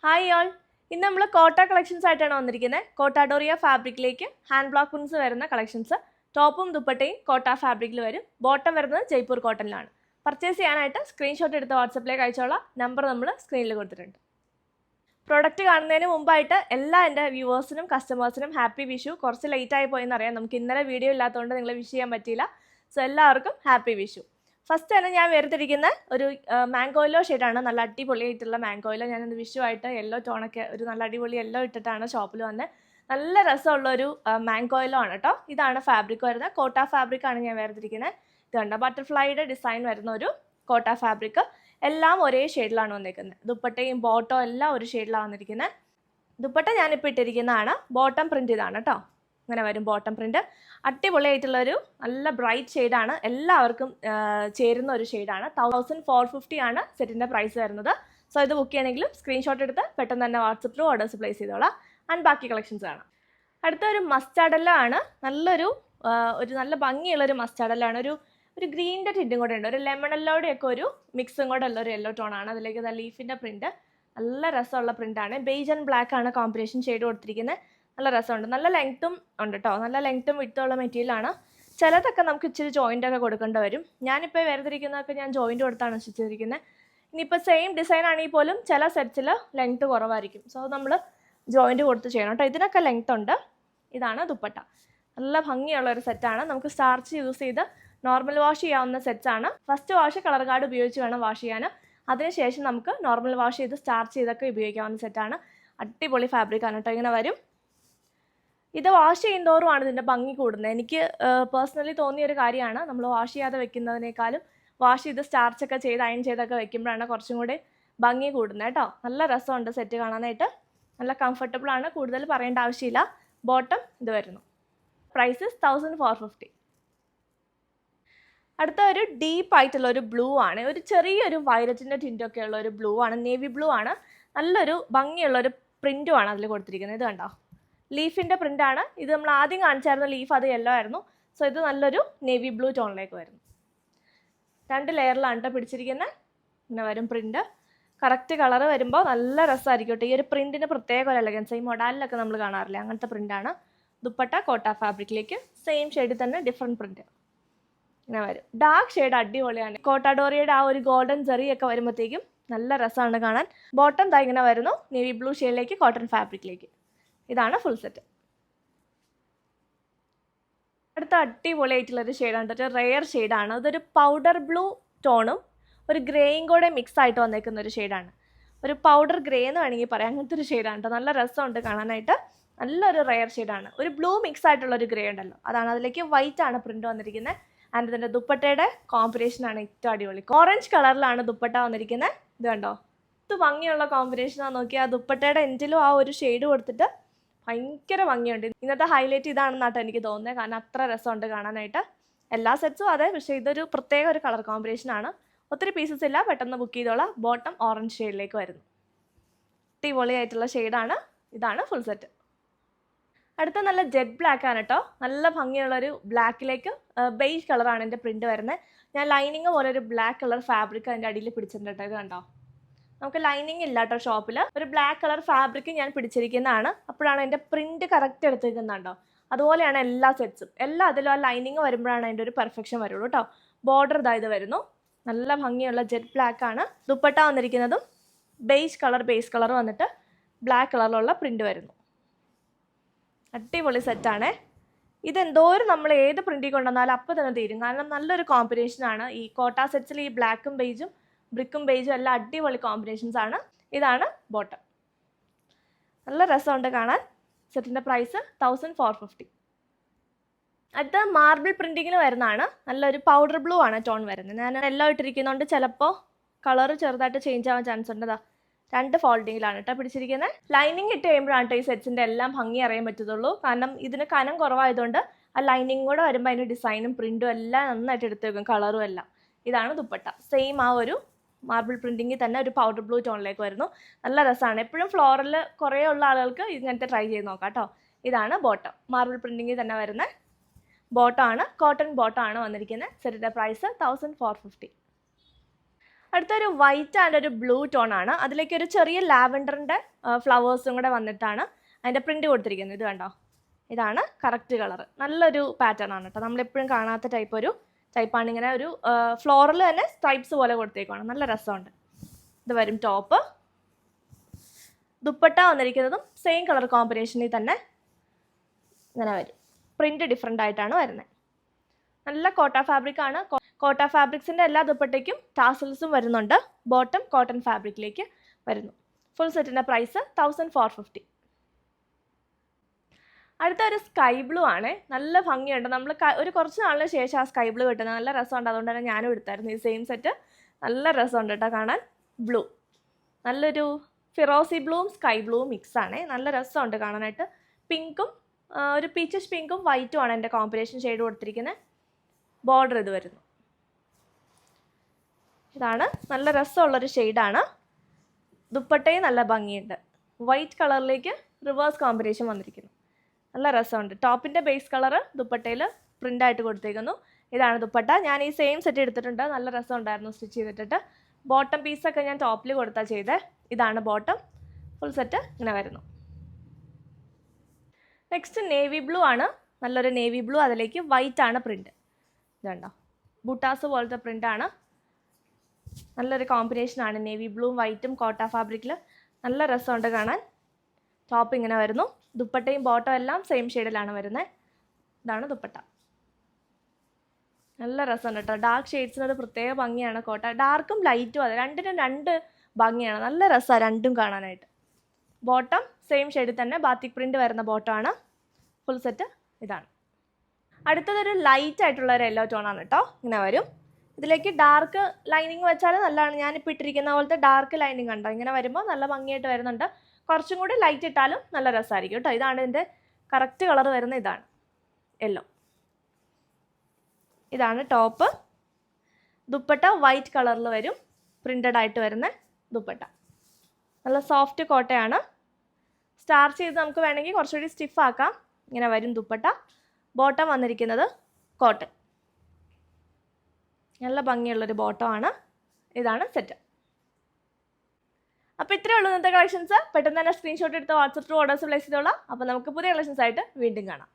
Hi all. ഇന്ന് നമ്മൾ കോട്ട കളക്ഷൻസ് ആയിട്ടാണ് വന്നിരിക്കുന്നത്. കോട്ടാഡോറിയ ഫാബ്രിക്കിലേക്ക് ഹാൻഡ് ബ്ലോക്ക് പ്രിൻസ് വരുന്ന കളക്ഷൻസ്. ടോപ്പും ദുപ്പട്ടയും കോട്ട ഫാബ്രിക്കിൽ വരും. ബോട്ടം വരുന്നത് ജയ്പൂർ കോട്ടണിലാണ്. പർച്ചേസ് ചെയ്യാനായിട്ട് സ്ക്രീൻഷോട്ട് എടുത്ത് വാട്സപ്പിലേക്ക് അയച്ചോളാം. നമ്പർ നമ്മൾ സ്ക്രീനിൽ കൊടുത്തിട്ടുണ്ട്. പ്രൊഡക്റ്റ് കാണുന്നതിന് മുമ്പായിട്ട് എല്ലാ എൻ്റെ വ്യൂവേഴ്സിനും കസ്റ്റമേഴ്സിനും ഹാപ്പി വിഷു. കുറച്ച് ലേറ്റായി പോയെന്നറിയാം. നമുക്ക് ഇന്നലെ വീഡിയോ ഇല്ലാത്തതുകൊണ്ട് നിങ്ങളെ വിഷ് ചെയ്യാൻ പറ്റിയില്ല. സോ എല്ലാവർക്കും ഹാപ്പി വിഷു. ഫസ്റ്റ് തന്നെ ഞാൻ വേർതിരിക്കുന്ന ഒരു മാംഗോയിലോ ഷെയ്ഡാണ്. നല്ല അടിപൊളിയായിട്ടുള്ള മാംഗോയിലോ. ഞാനൊന്ന് വിഷുവായിട്ട് യെല്ലോ ടോണൊക്കെ ഒരു നല്ല അടിപൊളി യെല്ലോ ഇട്ടിട്ടാണ് ഷോപ്പിൽ വന്നത്. നല്ല രസമുള്ളൊരു മാംഗോയിലോ ആണ് കേട്ടോ. ഇതാണ് ഫാബ്രിക് വരുന്നത്. കോട്ട ഫാബ്രിക് ആണ് ഞാൻ വേർതിരിക്കുന്നത്. ഇത് കണ്ട ബട്ടർഫ്ലൈയുടെ ഡിസൈൻ വരുന്ന ഒരു കോട്ട ഫാബ്രിക്. എല്ലാം ഒരേ ഷെയ്ഡിലാണ് വന്നിരിക്കുന്നത്. ദുപ്പട്ടയും ബോട്ടോ എല്ലാം ഒരു ഷെയ്ഡിലാണ് വന്നിരിക്കുന്നത്. ദുപ്പട്ട ഞാനിപ്പോൾ ഇട്ടിരിക്കുന്നതാണ്. ബോട്ടം പ്രിൻറ്റ് ഇതാണ് കേട്ടോ. ഇങ്ങനെ വരും ബോട്ടം പ്രിൻറ്റ്. അടിപൊളിയായിട്ടുള്ളൊരു നല്ല ബ്രൈറ്റ് ഷെയ്ഡാണ്. എല്ലാവർക്കും ചേരുന്ന ഒരു ഷെയ്ഡാണ്. 1450 ആണ് സെറ്റിൻ്റെ പ്രൈസ് വരുന്നത്. സോ ഇത് ബുക്ക് ചെയ്യണമെങ്കിലും സ്ക്രീൻഷോട്ട് എടുത്ത് പെട്ടെന്ന് തന്നെ വാട്സപ്പിലും ഓർഡേഴ്സ് പ്ലേസ് ചെയ്തോളാം. ആൻഡ് ബാക്കി കളക്ഷൻസ് കാണാം. അടുത്ത ഒരു മസ്റ്റാർഡെല്ലോ ആണ്. ഒരു നല്ല ഭംഗിയുള്ളൊരു മസ്റ്റാർഡെല്ലോ ആണ്. ഒരു ഗ്രീനിൻ്റെ ടിൻറ്റും കൂടെ ഉണ്ട്. ഒരു ലെമണല്ലോടെയൊക്കെ ഒരു മിക്സും കൂടെ ഉള്ള ഒരു യെല്ലോ ടോണാണ്. അതിലേക്ക് ലീഫിൻ്റെ പ്രിൻറ്റ് നല്ല രസമുള്ള പ്രിൻ്റാണ്. ബേജ് ആൻഡ് ബ്ലാക്ക് ആണ് കോമ്പിനേഷൻ ഷെയ്ഡ് കൊടുത്തിരിക്കുന്നത്. നല്ല രസമുണ്ട്. നല്ല ലെങ്ത്തും ഉണ്ട് കേട്ടോ. നല്ല ലെങ്ത്തും വിട്ടുള്ള മെറ്റീരിയലാണ്. ചിലതൊക്കെ നമുക്ക് ഇച്ചിരി ജോയിൻ്റൊക്കെ കൊടുക്കേണ്ടി വരും. ഞാനിപ്പോൾ വേർതിരിക്കുന്നതൊക്കെ ഞാൻ ജോയിൻ്റ് കൊടുത്താണ് സ്റ്റിച്ച് ചെയ്തിരിക്കുന്നത്. ഇനിയിപ്പോൾ സെയിം ഡിസൈൻ ആണെങ്കിൽ പോലും ചില സെറ്റ്സിൽ ലെങ്ത്ത് കുറവായിരിക്കും. സോ നമ്മൾ ജോയിൻ്റ് കൊടുത്ത് ചെയ്യണം കേട്ടോ. ഇതിനൊക്കെ ലെങ്ത്ത് ഉണ്ട്. ഇതാണ് ദുപ്പട്ട. നല്ല ഭംഗിയുള്ള ഒരു സെറ്റാണ്. നമുക്ക് സ്റ്റാർച്ച് യൂസ് ചെയ്ത് നോർമൽ വാഷ് ചെയ്യാവുന്ന സെറ്റ്സാണ്. ഫസ്റ്റ് വാഷ് കളർ കാർഡ് ഉപയോഗിച്ച് വേണം വാഷ് ചെയ്യാൻ. അതിനുശേഷം നമുക്ക് നോർമൽ വാഷ് ചെയ്ത് സ്റ്റാർച്ച് ചെയ്തൊക്കെ ഉപയോഗിക്കാവുന്ന സെറ്റാണ്. അടിപൊളി ഫാബ്രിക്കാണ് കേട്ടോ. ഇങ്ങനെ വരും. ഇത് വാഷ് ചെയ്യുന്നതോറുമാണ് ഇതിൻ്റെ ഭംഗി കൂടുന്നത്. എനിക്ക് പേഴ്സണലി തോന്നിയൊരു കാര്യമാണ്. നമ്മൾ വാഷ് ചെയ്യാതെ വെക്കുന്നതിനേക്കാളും വാഷ് ചെയ്ത് സ്റ്റാർച്ചൊക്കെ ചെയ്ത് അയൺ ചെയ്തൊക്കെ വെക്കുമ്പോഴാണ് കുറച്ചും കൂടി ഭംഗി കൂടുന്നത് കേട്ടോ. നല്ല രസമുണ്ട് സെറ്റ് കാണാനായിട്ട്. നല്ല കംഫർട്ടബിളാണ്. കൂടുതൽ പറയേണ്ട ആവശ്യമില്ല. ബോട്ടം ഇത് വരുന്നു. പ്രൈസ് 1450. അടുത്ത ഒരു ഡീപ്പ് ആയിട്ടുള്ള ഒരു ബ്ലൂ ആണ്. ഒരു ചെറിയൊരു വയലറ്റിൻ്റെ ടിൻ്റൊക്കെ ഉള്ള ഒരു ബ്ലൂ ആണ്. നേവി ബ്ലൂ ആണ്. നല്ലൊരു ഭംഗിയുള്ളൊരു പ്രിൻറ്റുമാണ് അതിൽ കൊടുത്തിരിക്കുന്നത്. ഇത് കണ്ടോ, ലീഫിൻ്റെ പ്രിൻ്റാണ്. ഇത് നമ്മൾ ആദ്യം കാണിച്ചായിരുന്നു ലീഫ്, അത് യെല്ലോ ആയിരുന്നു. സോ ഇത് നല്ലൊരു നേവി ബ്ലൂ ടോണിലേക്ക് വരുന്നു. 2 ലെയറിലാണ് കേട്ടോ പിടിച്ചിരിക്കുന്നത്. ഇങ്ങനെ വരും പ്രിൻറ്റ്. കറക്റ്റ് കളർ വരുമ്പോൾ നല്ല രസമായിരിക്കും കേട്ടോ. ഈ ഒരു പ്രിൻറ്റിന് പ്രത്യേക ഒരു എലഗൻസ്. ഈ മൊഡാലിലൊക്കെ നമ്മൾ കാണാറില്ല, അങ്ങനത്തെ പ്രിൻ്റാണ്. ദുപ്പട്ട കോട്ട ഫാബ്രിക്കിലേക്ക് സെയിം ഷെയ്ഡിൽ തന്നെ ഡിഫറെൻറ്റ് പ്രിൻറ്റ് ഇങ്ങനെ വരും. ഡാർക്ക് ഷെയ്ഡ് അടിപൊളിയാണ്. കോട്ടാഡോറിയയുടെ ആ ഒരു ഗോൾഡൻ ജെറിയൊക്കെ വരുമ്പോഴത്തേക്കും നല്ല രസമാണ് കാണാൻ. ബോട്ടം ദാ ഇങ്ങനെ വരുന്നു. നേവി ബ്ലൂ ഷെയ്ഡിലേക്ക് കോട്ടൺ ഫാബ്രിക്കിലേക്ക്. ഇതാണ് ഫുൾ സെറ്റ്. അടുത്ത അടിപൊളിയായിട്ടുള്ളൊരു ഷെയ്ഡാണ്. ഒരു റെയർ ഷെയ്ഡാണ്. അതൊരു പൗഡർ ബ്ലൂ ടോണും ഒരു ഗ്രേയും കൂടെ മിക്സ് ആയിട്ട് വന്നേക്കുന്ന ഒരു ഷെയ്ഡാണ്. ഒരു പൗഡർ ഗ്രേ എന്ന് വേണമെങ്കിൽ പറയാം. അങ്ങനത്തെ ഒരു ഷെയ്ഡാണ് കേട്ടോ. നല്ല രസമുണ്ട് കാണാനായിട്ട്. നല്ലൊരു റെയർ ഷെയ്ഡാണ്. ഒരു ബ്ലൂ മിക്സ് ആയിട്ടുള്ളൊരു ഗ്രേ ഉണ്ടല്ലോ, അതാണ്. അതിലേക്ക് വൈറ്റ് ആണ് പ്രിൻ്റ് വന്നിരിക്കുന്നത്. ആൻഡ് ഇതിൻ്റെ ദുപ്പട്ടയുടെ കോമ്പിനേഷനാണ് ഏറ്റവും അടിപൊളി. ഓറഞ്ച് കളറിലാണ് ദുപ്പട്ട വന്നിരിക്കുന്നത്. ഇത് കണ്ടോ, ഇത് ഭംഗിയുള്ള കോമ്പിനേഷനാണ്. നോക്കിയാൽ ആ ദുപ്പട്ടയുടെ എൻഡിലും ആ ഒരു ഷെയ്ഡ് കൊടുത്തിട്ട് ഭയങ്കര ഭംഗിയുണ്ട്. ഇന്നത്തെ ഹൈലൈറ്റ് ഇതാണെന്നാട്ടോ എനിക്ക് തോന്നുന്നത്. കാരണം അത്ര രസമുണ്ട് കാണാനായിട്ട്. എല്ലാ സെറ്റ്സും അതെ, പക്ഷേ ഇതൊരു പ്രത്യേക ഒരു കളർ കോമ്പിനേഷനാണ്. ഒത്തിരി പീസസ് ഇല്ല, പെട്ടെന്ന് ബുക്ക് ചെയ്തോളാം. ബോട്ടം ഓറഞ്ച് ഷെയ്ഡിലേക്ക് വരുന്നു. അടിപൊളിയായിട്ടുള്ള ഷെയ്ഡാണ്. ഇതാണ് ഫുൾ സെറ്റ്. അടുത്ത നല്ല ജെറ്റ് ബ്ലാക്ക് ആണ് കേട്ടോ. നല്ല ഭംഗിയുള്ളൊരു ബ്ലാക്കിലേക്ക് ബേജ് കളറാണ് എൻ്റെ പ്രിൻറ്റ് വരുന്നത്. ഞാൻ ലൈനിങ് പോലെ ഒരു ബ്ലാക്ക് കളർ ഫാബ്രിക് അതിൻ്റെ അടിയിൽ പിടിച്ചിട്ടുണ്ട് കേട്ടോ. ഇത് കണ്ടോ, നമുക്ക് ലൈനിങ് ഇല്ല കേട്ടോ ഷോപ്പിൽ. ഒരു ബ്ലാക്ക് കളർ ഫാബ്രിക് ഞാൻ പിടിച്ചിരിക്കുന്നതാണ്. അപ്പോഴാണ് എൻ്റെ പ്രിൻറ്റ് കറക്റ്റ് എടുത്തിരിക്കുന്നുണ്ടോ. അതുപോലെയാണ് എല്ലാ സെറ്റ്സും. എല്ലാ അതിലും ആ ലൈനിങ് വരുമ്പോഴാണ് അതിൻ്റെ ഒരു പെർഫെക്ഷൻ വരുള്ളൂ കേട്ടോ. ബോർഡർ ഇതായത് വരുന്നു. നല്ല ഭംഗിയുള്ള ജെറ്റ് ബ്ലാക്ക് ആണ്. ദുപ്പട്ട വന്നിരിക്കുന്നതും ബേസ് കളർ വന്നിട്ട് ബ്ലാക്ക് കളറിലുള്ള പ്രിൻറ്റ് വരുന്നു. അടിപൊളി സെറ്റാണ്. ഇതെന്തോരം നമ്മൾ ഏത് പ്രിൻറ്റിൽ കൊണ്ടുവന്നാലും അപ്പോൾ തന്നെ തീരും. കാരണം നല്ലൊരു കോമ്പിനേഷനാണ്. ഈ കോട്ട സെറ്റ്സിൽ ഈ ബ്ലാക്കും ബേജും ബ്രിക്കും ബേജും എല്ലാം അടിപൊളി കോമ്പിനേഷൻസ് ആണ്. ഇതാണ് ബോട്ടം. നല്ല രസമുണ്ട് കാണാൻ. സെറ്റിൻ്റെ പ്രൈസ് 1450. അടുത്ത മാർബിൾ പ്രിൻറ്റിങ്ങിൽ വരുന്നതാണ്. നല്ലൊരു പൗഡർ ബ്ലൂ ആണ് ടോൺ വരുന്നത്. ഞാൻ എല്ലാം ഇട്ടിരിക്കുന്നതുകൊണ്ട് ചിലപ്പോൾ കളർ ചെറുതായിട്ട് ചേഞ്ച് ആവാൻ ചാൻസ് ഉണ്ട്. 2 ഫോൾഡിങ്ങിലാണ് കേട്ടോ പിടിച്ചിരിക്കുന്നത്. ലൈനിങ് ഇട്ട് കഴിയുമ്പോഴാണ് കേട്ടോ ഈ സെറ്റ്സിൻ്റെ എല്ലാം ഭംഗി അറിയാൻ പറ്റത്തുള്ളൂ. കാരണം ഇതിന് കനം കുറവായതുകൊണ്ട് ആ ലൈനിങ് കൂടെ വരുമ്പോൾ അതിൻ്റെ ഡിസൈനും പ്രിൻറ്റും എല്ലാം നന്നായിട്ട് എടുത്ത് വെക്കും, കളറും എല്ലാം. ഇതാണ് ദുപ്പട്ട. സെയിം ആ ഒരു മാർബിൾ പ്രിൻറ്റിങ്ങിൽ തന്നെ ഒരു പൗഡർ ബ്ലൂ ടോണിലേക്ക് വരുന്നു. നല്ല രസമാണ്. എപ്പോഴും ഫ്ലോറൽ കുറേ ഉള്ള ആളുകൾക്ക് ഇങ്ങനത്തെ ട്രൈ ചെയ്ത് നോക്കാം കേട്ടോ. ഇതാണ് ബോട്ടം. മാർബിൾ പ്രിൻറ്റിങ്ങിൽ തന്നെ വരുന്ന ബോട്ടം ആണ്. കോട്ടൺ ബോട്ടം ആണ് വന്നിരിക്കുന്നത്. സെറ്റിൻ്റെ പ്രൈസ് 1450. അടുത്തൊരു വൈറ്റ് ആൻഡ് ഒരു ബ്ലൂ ടോൺ ആണ്. അതിലേക്ക് ഒരു ചെറിയ ലാവൻഡറിൻ്റെ ഫ്ലവേഴ്സും കൂടെ വന്നിട്ടാണ് അതിൻ്റെ പ്രിൻ്റ് കൊടുത്തിരിക്കുന്നത്. ഇത് കണ്ടോ, ഇതാണ് കറക്റ്റ് കളർ. നല്ലൊരു പാറ്റേൺ ആണ് കേട്ടോ, നമ്മളെപ്പോഴും കാണാത്ത ടൈപ്പാണ്. ഇങ്ങനെ ഒരു ഫ്ലോറിൽ തന്നെ സ്ട്രൈപ്സ് പോലെ കൊടുത്തേക്കാണ്, നല്ല രസമുണ്ട്. ഇത് വരും ടോപ്പ്. ദുപ്പട്ട വന്നിരിക്കുന്നതും സെയിം കളർ കോമ്പിനേഷനിൽ തന്നെ ഇങ്ങനെ വരും. പ്രിൻ്റ് ഡിഫറെൻ്റ് ആയിട്ടാണ് വരുന്നത്. നല്ല കോട്ട ഫാബ്രിക് ആണ്. കോട്ട ഫാബ്രിക്സിൻ്റെ എല്ലാ ദുപ്പട്ടയ്ക്കും ടാസൽസും വരുന്നുണ്ട്. ബോട്ടം കോട്ടൺ ഫാബ്രിക്കിലേക്ക് വരുന്നു. ഫുൾ സെറ്റിൻ്റെ പ്രൈസ് 1450. അടുത്ത ഒരു സ്കൈ ബ്ലൂ ആണ്. നല്ല ഭംഗിയുണ്ട്. നമ്മൾ ഒരു കുറച്ച് നാളിന് ശേഷം ആ സ്കൈ ബ്ലൂ കിട്ടുന്നത്. നല്ല രസമുണ്ട്. അതുകൊണ്ട് തന്നെ ഞാനും എടുത്തായിരുന്നു ഈ സെയിം സെറ്റ്. നല്ല രസമുണ്ട് കേട്ടോ കാണാൻ. ബ്ലൂ നല്ലൊരു ഫിറോസി ബ്ലൂവും സ്കൈ ബ്ലൂവും മിക്സ് ആണ്. നല്ല രസമുണ്ട് കാണാനായിട്ട്. പിങ്കും ഒരു പീച്ചിഷ് പിങ്കും വൈറ്റും ആണ് എൻ്റെ കോമ്പിനേഷൻ ഷെയ്ഡ് കൊടുത്തിരിക്കുന്നത്. ബോർഡർ ഇത് വരുന്നു. ഇതാണ് നല്ല രസമുള്ളൊരു ഷെയ്ഡാണ്. ദുപ്പട്ടയും നല്ല ഭംഗിയുണ്ട്. വൈറ്റ് കളറിലേക്ക് റിവേഴ്സ് കോമ്പിനേഷൻ വന്നിരിക്കുന്നു. നല്ല രസമുണ്ട്. ടോപ്പിൻ്റെ ബേസ് കളറ് ദുപ്പട്ടയിൽ പ്രിൻ്റായിട്ട് കൊടുത്തേക്കുന്നു. ഇതാണ് ദുപ്പട്ട. ഞാൻ ഈ സെയിം സെറ്റ് എടുത്തിട്ടുണ്ട്. നല്ല രസമുണ്ടായിരുന്നു സ്റ്റിച്ച് ചെയ്തിട്ടിട്ട്. ബോട്ടം പീസൊക്കെ ഞാൻ ടോപ്പിൽ കൊടുത്താൽ ചെയ്തേ. ഇതാണ് ബോട്ടം. ഫുൾ സെറ്റ് ഇങ്ങനെ വരുന്നു. നെക്സ്റ്റ് നേവി ബ്ലൂ ആണ്. നല്ലൊരു നേവി ബ്ലൂ, അതിലേക്ക് വൈറ്റ് ആണ് പ്രിൻ്റ്. ഇതുണ്ടോ, ബുട്ടാസ് പോലത്തെ പ്രിൻ്റാണ്. നല്ലൊരു കോമ്പിനേഷനാണ് നേവി ബ്ലൂവും വൈറ്റും കോട്ട ഫാബ്രിക്കിൽ. നല്ല രസമുണ്ട് കാണാൻ. ടോപ്പ് ഇങ്ങനെ വരുന്നു. ദുപ്പട്ടയും ബോട്ടം എല്ലാം സെയിം ഷെയ്ഡിലാണ് വരുന്നത്. ഇതാണ് ദുപ്പട്ട. നല്ല രസമുണ്ട് കേട്ടോ. ഡാർക്ക് ഷെയ്ഡ്സിനൊരു പ്രത്യേക ഭംഗിയാണ് കോട്ട. ഡാർക്കും ലൈറ്റും അത് രണ്ടിനും രണ്ട് ഭംഗിയാണ്. നല്ല രസമാണ് രണ്ടും കാണാനായിട്ട്. ബോട്ടം സെയിം ഷെയ്ഡിൽ തന്നെ ബാത്തിക് പ്രിൻ്റ് വരുന്ന ബോട്ടമാണ്. ഫുൾ സെറ്റ് ഇതാണ്. അടുത്തതൊരു ലൈറ്റ് ആയിട്ടുള്ള ഒരു യെല്ലോ ടോണാണ് കേട്ടോ. ഇങ്ങനെ വരും. ഇതിലേക്ക് ഡാർക്ക് ലൈനിങ് വെച്ചാൽ നല്ലതാണ്. ഞാനിപ്പോൾ ഇട്ടിരിക്കുന്ന പോലത്തെ ഡാർക്ക് ലൈനിങ് കണ്ടോ, ഇങ്ങനെ വരുമ്പോൾ നല്ല ഭംഗിയായിട്ട് വരുന്നുണ്ട്. കുറച്ചും കൂടി ലൈറ്റ് ഇട്ടാലും നല്ല രസമായിരിക്കും കേട്ടോ. ഇതാണ് ഇതിൻ്റെ കറക്റ്റ് കളർ വരുന്ന. ഇതാണ് യെല്ലോ. ഇതാണ് ടോപ്പ്. ദുപ്പട്ട വൈറ്റ് കളറിൽ വരും. പ്രിൻ്റഡ് ആയിട്ട് വരുന്ന ദുപ്പട്ട. നല്ല സോഫ്റ്റ് കോട്ടയാണ്. സ്റ്റാർച്ച് ചെയ്ത് നമുക്ക് വേണമെങ്കിൽ കുറച്ചുകൂടി സ്റ്റിഫ് ആക്കാം. ഇങ്ങനെ വരും ദുപ്പട്ട. ബോട്ടം വന്നിരിക്കുന്നത് കോട്ടൺ. നല്ല ഭംഗിയുള്ളൊരു ബോട്ടമാണ്. ഇതാണ് സെറ്റ്. അപ്പോൾ ഇത്രയേ ഉള്ളൂ ഇന്നത്തെ കളക്ഷൻസ്. പെട്ടെന്ന് തന്നെ സ്ക്രീൻഷോട്ട് എടുത്ത് വാട്സപ്പ് ത്രൂ ഓർഡേഴ്സ് പ്ലേസ് ചെയ്തോളാം. അപ്പോൾ നമുക്ക് പുതിയ കളക്ഷൻസ് ആയിട്ട് വീണ്ടും കാണാം.